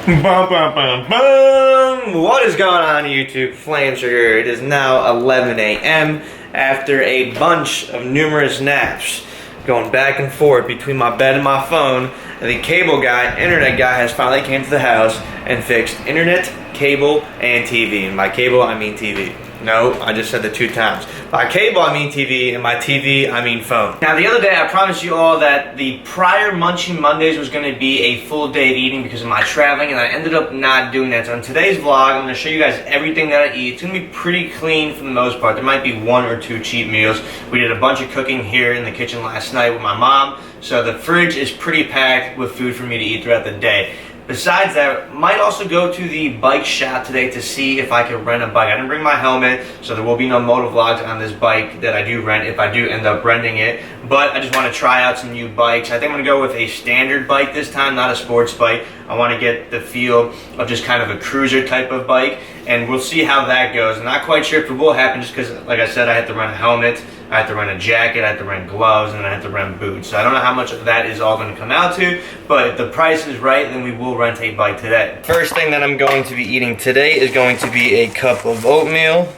Bum, bum, bum, bum. What is going on YouTube? Flamesword here. It is now 11 a.m. after a bunch of numerous naps. Going back and forth between my bed and my phone. And the cable guy, internet guy, has finally came to the house and fixed internet, cable, and TV. And by cable, I mean TV. No, I just said the 2 times. By cable, I mean TV, and by TV, I mean phone. Now, the other day, I promised you all that the prior Munching Mondays was going to be a full day of eating because of my traveling, and I ended up not doing that. So in today's vlog, I'm going to show you guys everything that I eat. It's going to be pretty clean for the most part. There might be 1 or 2 cheat meals. We did a bunch of cooking here in the kitchen last night with my mom, so the fridge is pretty packed with food for me to eat throughout the day. Besides that, might also go to the bike shop today to see if I can rent a bike. I didn't bring my helmet, so there will be no moto vlogs on this bike that I do rent if I do end up renting it. But I just want to try out some new bikes. I think I'm going to go with a standard bike this time, not a sports bike. I want to get the feel of just kind of a cruiser type of bike, and we'll see how that goes. I'm not quite sure if it will happen just because, like I said, I have to rent a helmet, I have to rent a jacket, I have to rent gloves, and I have to rent boots. So I don't know how much of that is all going to come out to, but if the price is right, then we will rent a bike today. First thing that I'm going to be eating today is going to be a cup of oatmeal.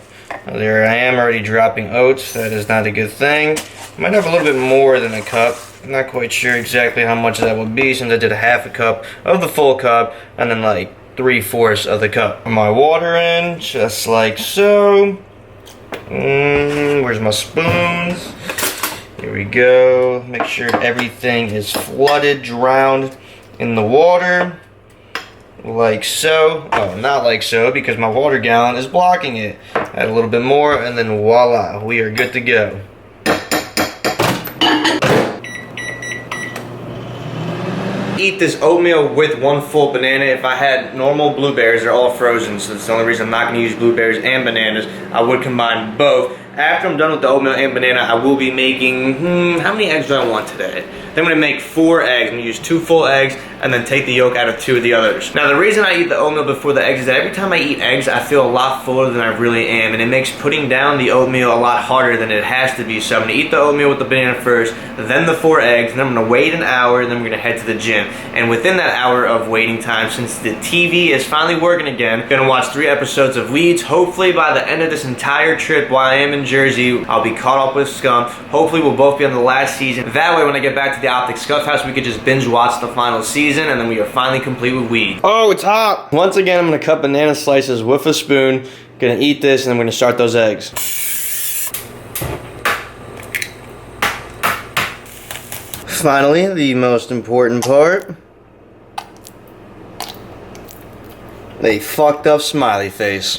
There I am already dropping oats. That is not a good thing. I might have a little bit more than a cup. I'm not quite sure exactly how much that would be since I did a half a cup of the full cup and then like 3/4 of the cup. Put my water in just like so. Where's my spoons? Here we go. Make sure everything is flooded, drowned in the water. Like so. Oh, not like so because my water gallon is blocking it. Add a little bit more and then voila, we are good to go. Eat this oatmeal with 1 full banana. If I had normal blueberries, they're all frozen, so that's the only reason I'm not going to use blueberries and bananas. I would combine both. After I'm done with the oatmeal and banana, I will be making, how many eggs do I want today? Then I'm going to make 4 eggs. I'm going to use 2 full eggs and then take the yolk out of 2 of the others. Now the reason I eat the oatmeal before the eggs is that every time I eat eggs, I feel a lot fuller than I really am, and it makes putting down the oatmeal a lot harder than it has to be. So I'm going to eat the oatmeal with the banana first, then the 4 eggs, and then I'm going to wait an hour, and then we're going to head to the gym. And within that hour of waiting time, since the TV is finally working again, I'm going to watch 3 episodes of Weeds. Hopefully by the end of this entire trip while I am in Jersey, I'll be caught up with Scum. Hopefully we'll both be on the last season. That way when I get back to the Optic Scuff House, we could just binge watch the final season, and then we are finally complete with Weeds. Oh, it's hot! Once again, I'm going to cut banana slices with a spoon. Going to eat this, and I'm going to start those eggs. Finally, the most important part. A fucked up smiley face.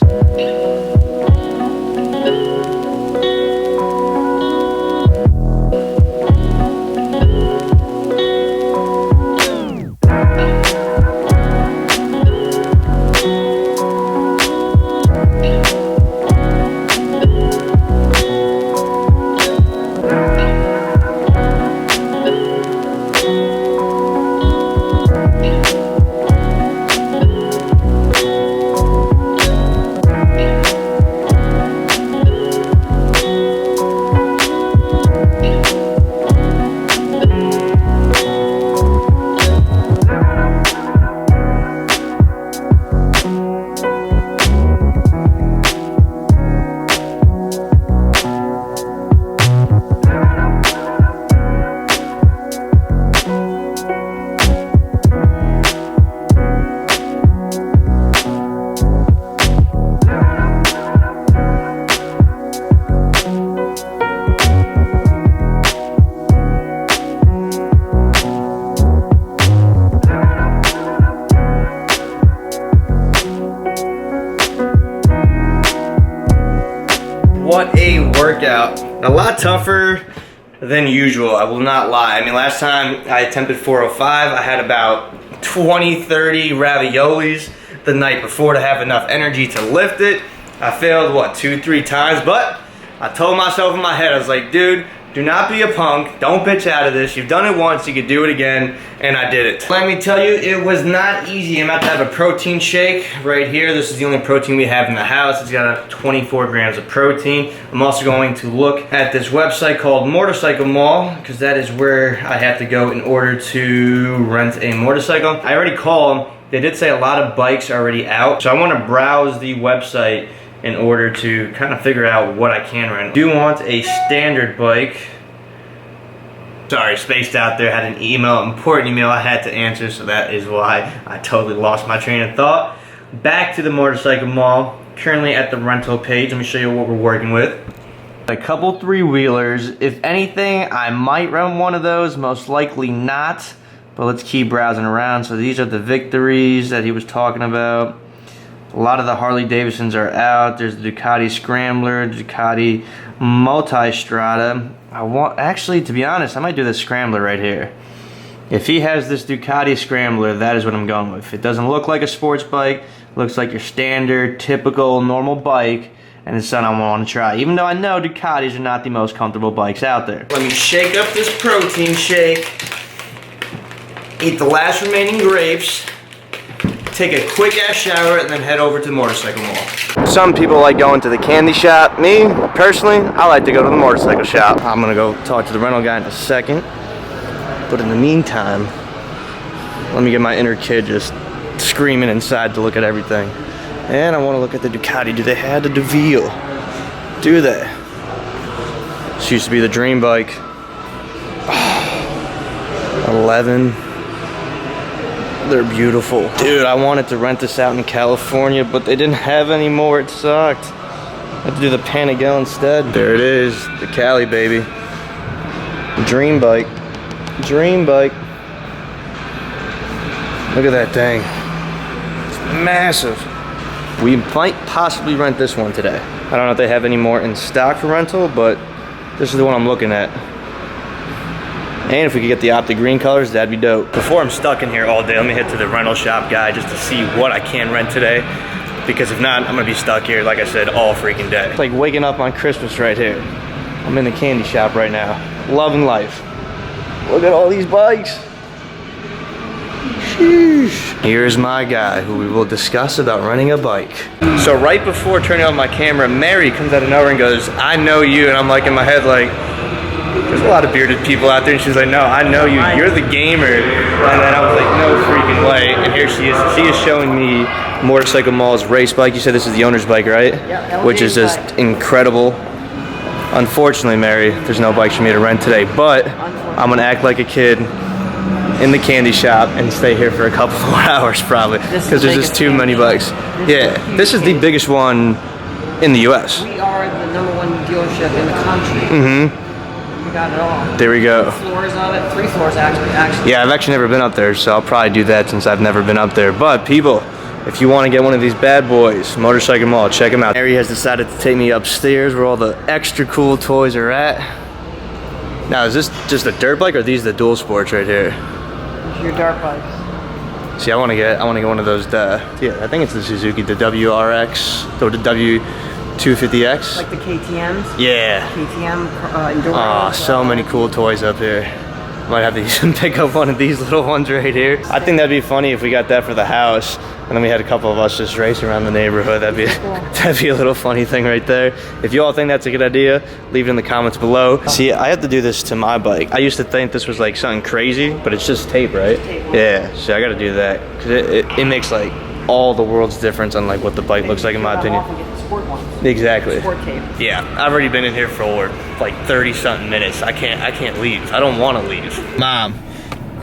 What a workout. A lot tougher than usual, I will not lie. I mean, last time I attempted 405, I had about 20, 30 raviolis the night before to have enough energy to lift it. I failed, what, 2, 3 times, but I told myself in my head, I was like, dude, do not be a punk. Don't bitch out of this. You've done it once, you could do it again, and I did it. Let me tell you, it was not easy. I'm about to have a protein shake right here. This is the only protein we have in the house. It's got 24 grams of protein. I'm also going to look at this website called Motorcycle Mall, because that is where I have to go in order to rent a motorcycle. I already called they did say a lot of bikes are already out. So I want to browse the website in order to kind of figure out what I can rent. I do want a standard bike. Sorry, spaced out there, had an important email I had to answer, so that is why I totally lost my train of thought. Back to the motorcycle mall, currently at the rental page. Let me show you what we're working with. A couple 3-wheelers. If anything, I might rent one of those, most likely not, but let's keep browsing around. So these are the Victories that he was talking about. A lot of the Harley Davidsons are out. There's the Ducati Scrambler, Ducati Multistrada. Actually, to be honest, I might do the Scrambler right here. If he has this Ducati Scrambler, that is what I'm going with. It doesn't look like a sports bike, looks like your standard, typical, normal bike, and it's something I want to try. Even though I know Ducatis are not the most comfortable bikes out there. Let me shake up this protein shake, eat the last remaining grapes, take a quick ass shower, and then head over to the motorcycle mall. Some people like going to the candy shop. Me, personally, I like to go to the motorcycle shop. I'm gonna go talk to the rental guy in a second. But in the meantime, let me get my inner kid just screaming inside to look at everything. And I want to look at the Ducati. Do they have the DeVille? Do they? This used to be the dream bike. 11. They're beautiful. Dude, I wanted to rent this out in California, but they didn't have any more. It sucked. I had to do the Panigale instead. There it is, the Cali baby. Dream bike. Dream bike. Look at that thing. It's massive. We might possibly rent this one today. I don't know if they have any more in stock for rental, but this is the one I'm looking at. And if we could get the optic green colors, that'd be dope. Before I'm stuck in here all day, let me head to the rental shop guy just to see what I can rent today. Because if not, I'm gonna be stuck here, like I said, all freaking day. It's like waking up on Christmas right here. I'm in the candy shop right now. Loving life. Look at all these bikes. Sheesh. Here's my guy who we will discuss about renting a bike. So right before turning on my camera, Mary comes out of nowhere and goes, "I know you," and I'm like in my head like, there's a lot of bearded people out there, and she's like, "No, I know you, you're the gamer." And then I was like, no freaking way. And here she is. She is showing me Motorcycle Mall's race bike. You said this is the owner's bike, right? Yeah. Which is just incredible. Unfortunately, Mary, there's no bikes for me to rent today, but I'm gonna act like a kid in the candy shop and stay here for a couple more hours probably, because there's just too many bikes. Yeah, this is the biggest one in the US. We are the #1 dealership in the country. Mm-hmm. We got it all. There we go. 2 floors of it, 3 floors actually. Yeah, I've actually never been up there, so I'll probably do that since I've never been up there. But people, if you want to get one of these bad boys, Motorcycle Mall, check them out. Mary has decided to take me upstairs where all the extra cool toys are at. Now, is this just a dirt bike, or are these the dual sports right here? Your dirt bikes. See, I want to get one of those. Yeah, I think it's the Suzuki, the WRX, or the W250X. Like the KTMs. Yeah. KTM Enduro. Oh, so many cool toys up here. Might have to even pick up one of these little ones right here. I think that'd be funny if we got that for the house, and then we had a couple of us just race around the neighborhood. That'd be a little funny thing right there. If you all think that's a good idea, leave it in the comments below. See, I have to do this to my bike. I used to think this was like something crazy, but it's just tape, right? Yeah, so I gotta do that, because it makes like all the world's difference on like what the bike looks like, in my opinion. Exactly. Sport tape. Yeah, I've already been in here for like 30-something minutes. I can't leave. I don't want to leave. Mom,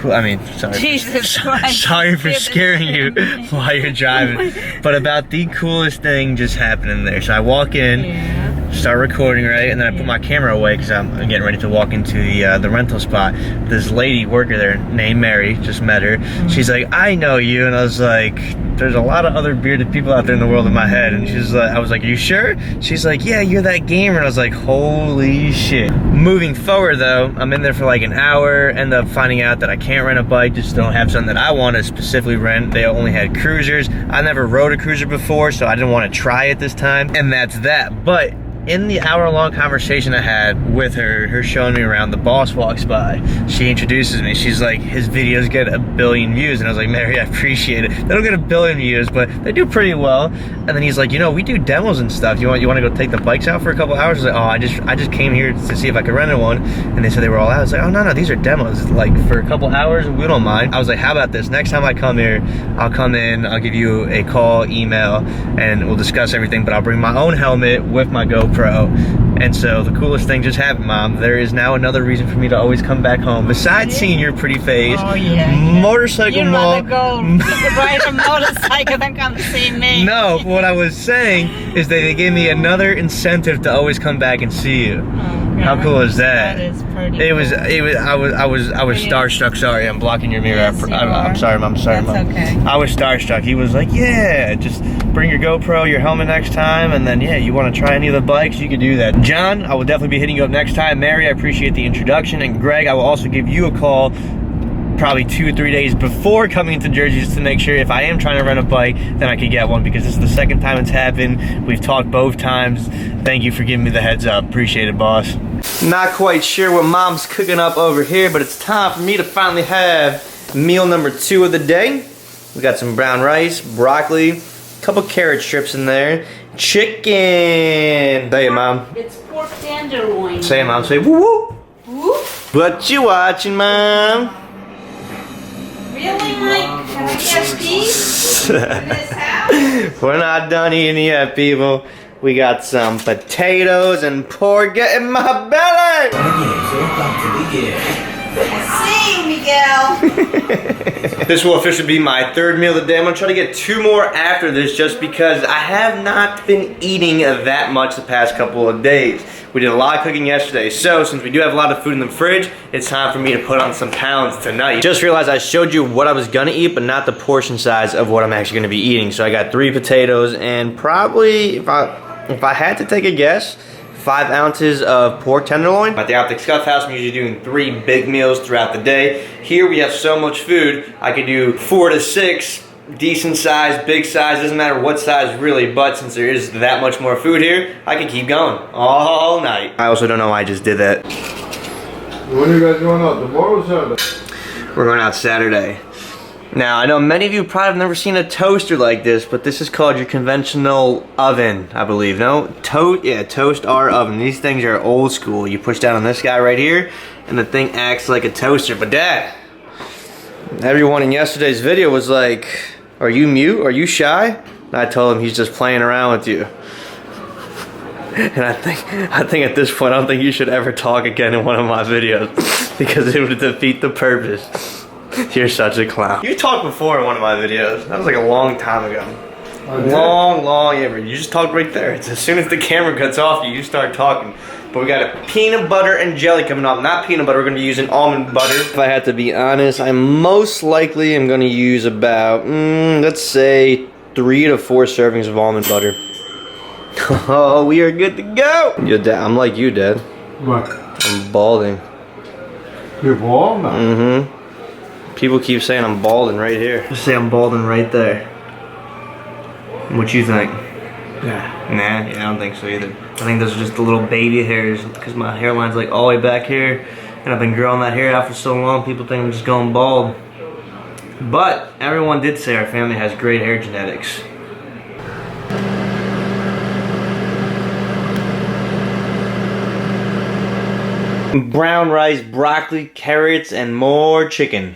I mean, sorry. Jesus Christ. Sorry for scaring you while you're driving. But about the coolest thing just happened in there. So I walk in, start recording, right, and then I put my camera away because I'm getting ready to walk into the rental spot. This lady worker there named Mary, just met her. She's like, "I know you," and I was like, there's a lot of other bearded people out there in the world in my head. And she's like, I was like, "Are you sure?" She's like, "Yeah, you're that gamer." And I was like, holy shit. Moving forward though, I'm in there for like an hour, end up finding out that I can't rent a bike, just don't have something that I want to specifically rent. They only had cruisers. I never rode a cruiser before, so I didn't want to try it this time. And that's that. But in the hour-long conversation I had with her showing me around, the boss walks by. She introduces me. She's like, his videos get 1 billion views. And I was like, Mary, I appreciate it. They don't get 1 billion views, but they do pretty well. And then he's like, you know, we do demos and stuff. You want to go take the bikes out for a couple hours? I was like, oh, I just came here to see if I could rent one. And they said they were all out. I was like, oh, no, these are demos. Like, for a couple hours, we don't mind. I was like, how about this? Next time I come here, I'll come in, I'll give you a call, email, and we'll discuss everything, but I'll bring my own helmet with my GoPro. And so the coolest thing just happened, Mom. There is now another reason for me to always come back home. Besides seeing your pretty face, motorcycle mall. You'd rather go ride a motorcycle than come see me. No, what I was saying is that they gave me another incentive to always come back and see you. How cool is that? That is pretty It cool. was. I was starstruck. Sorry, I'm blocking your mirror. Yes, I'm sorry, Mom. Sorry, That's Mom. okay. I was starstruck. He was like, yeah, just bring your GoPro, your helmet next time, and then yeah, you want to try any of the bikes, you could do that. John, I will definitely be hitting you up next time. Mary, I appreciate the introduction, and Greg, I will also give you a call probably 2 or 3 days before coming into Jersey, just to make sure if I am trying to rent a bike, then I could get one, because this is the second time it's happened. We've talked both times. Thank you for giving me the heads up. Appreciate it, boss. Not quite sure what Mom's cooking up over here, but it's time for me to finally have meal number 2 of the day. We got some brown rice, broccoli, a couple carrot strips in there, chicken. Say it, Mom. It's pork tenderloin. Say it, Mom. Say woo woo. Woo? What you watching, Mom? Really, Mike? Can I get these in this house? We're not done eating yet, people. We got some potatoes and pork getting my belly. I see, Miguel. This will officially be my 3rd meal of the day. I'm gonna try to get 2 more after this, just because I have not been eating that much the past couple of days. We did a lot of cooking yesterday, so since we do have a lot of food in the fridge, it's time for me to put on some pounds tonight. Just realized I showed you what I was gonna eat, but not the portion size of what I'm actually gonna be eating. So I got 3 potatoes and probably, if I had to take a guess, 5 ounces of pork tenderloin. At the Optic Scuff House, I'm usually doing 3 big meals throughout the day. Here we have so much food, I could do 4 to 6 decent size, big size, doesn't matter what size really, but since there is that much more food here, I can keep going all night. I also don't know why I just did that. When are you guys going out? Tomorrow or Saturday? We're going out Saturday. Now, I know many of you probably have never seen a toaster like this, but this is called your conventional oven, I believe. No? Toast R oven. These things are old school. You push down on this guy right here, and the thing acts like a toaster. But Dad, everyone in yesterday's video was like, are you mute? Are you shy? And I told him he's just playing around with you. And I think at this point, I don't think you should ever talk again in one of my videos, because it would defeat the purpose. You're such a clown. You talked before in one of my videos. That was like a long time ago. Long, you just talked right there. It's as soon as the camera cuts off you start talking. But we got a peanut butter and jelly coming up. Not peanut butter, we're gonna be using almond butter. If I had to be honest, I most likely am gonna use about, let's say 3 to 4 servings of almond butter. Oh, we are good to go. Yo, Dad, I'm like you, Dad. What? I'm balding. You're bald now? Mm-hmm. People keep saying I'm balding right here. Just say I'm balding right there. What you think? Yeah. Nah, yeah, I don't think so either. I think those are just the little baby hairs, because my hairline's like all the way back here, and I've been growing that hair out for so long, people think I'm just going bald. But everyone did say our family has great hair genetics. Brown rice, broccoli, carrots, and more chicken.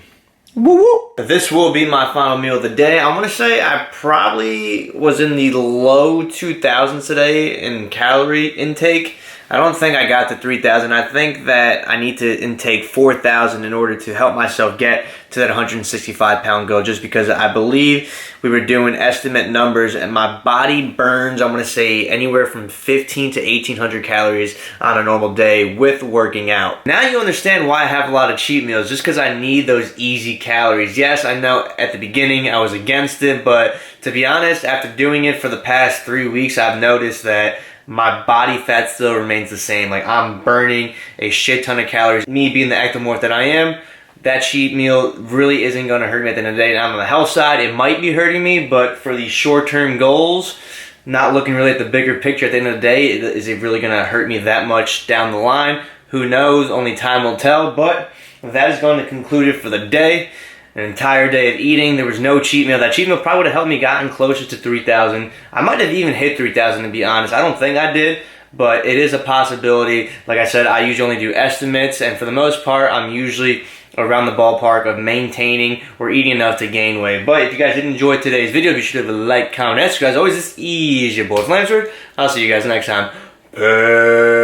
Woo woo! This will be my final meal of the day. I want to say I probably was in the low 2,000s today in calorie intake. I don't think I got to 3,000. I think that I need to intake 4,000 in order to help myself get to that 165 pound goal, just because I believe we were doing estimate numbers and my body burns, I'm going to say anywhere from 15 to 1,800 calories on a normal day with working out. Now you understand why I have a lot of cheat meals, just because I need those easy calories. Yes, I know at the beginning I was against it, but to be honest, after doing it for the past 3 weeks, I've noticed that my body fat still remains the same. Like, I'm burning a shit ton of calories. Me being the ectomorph that I am, that cheat meal really isn't going to hurt me at the end of the day. Now, on the health side, it might be hurting me, but for the short-term goals, not looking really at the bigger picture at the end of the day. Is it really going to hurt me that much down the line? Who knows? Only time will tell. But that is going to conclude it for the day. An entire day of eating. There was no cheat meal. That cheat meal probably would have helped me gotten closer to 3,000. I might have even hit 3,000 to be honest. I don't think I did, but it is a possibility. Like I said, I usually only do estimates, and for the most part, I'm usually around the ballpark of maintaining or eating enough to gain weight. But if you guys did enjoy today's video, be sure to leave a like, comment, and subscribe. As always, this is your boy Flamesword. I'll see you guys next time. Peace.